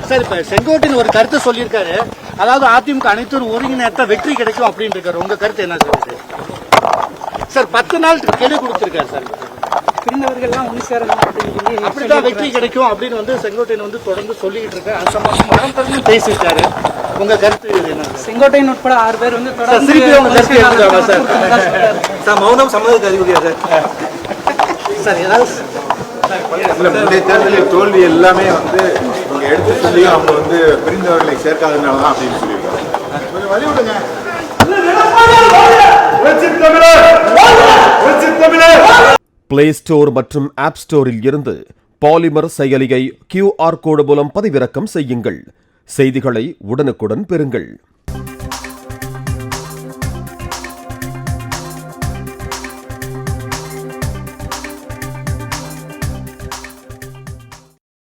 Sir இப்ப செங்கோட்டையன் ஒரு கருத்தை சொல்லியிருக்காரு, அதாவது அதிமுக அனைத்து ஒருங்கிணைத்த வெற்றி கிடைக்கும் அப்படின்னு இருக்காரு. உங்க கருத்து என்ன சார்? 10 நாள் கெடு கொடுத்திருக்காரு சார். பிரிந்தவர்கள்லாம் ஒன்று சேரணும் அப்படிதான் வெற்றி கிடைக்கும் அப்படின்னு வந்து செங்கோட்டையன் தொடர்ந்து சொல்லிட்டு இருக்காரு. அந்த மனம் திறந்து பேசிட்டாரு. உங்க கருத்து என்ன? செங்கோட்டையன் உட்பட 6 பேர் வந்து சார் மௌனம் சம்மதத்துக்கு அறிகுறியா சார்? சார் ஏதாவது முந்தைய தேர்தலில் தோல்வி எல்லாமே வந்து இவங்க எடுத்து சொல்லி அவங்க வந்து பிரிந்தவர்களை சேர்க்காதனாலதான் அப்படின்னு சொல்லியிருக்காங்க. வழிவிடுங்க. பிளே ஸ்டோர் மற்றும் ஆப் ஸ்டோரில் இருந்து பாலிமர் செயலியை QR கோடு மூலம் பதிவிறக்கம் செய்யுங்கள். செய்திகளை உடனுக்குடன் பெறுங்கள்.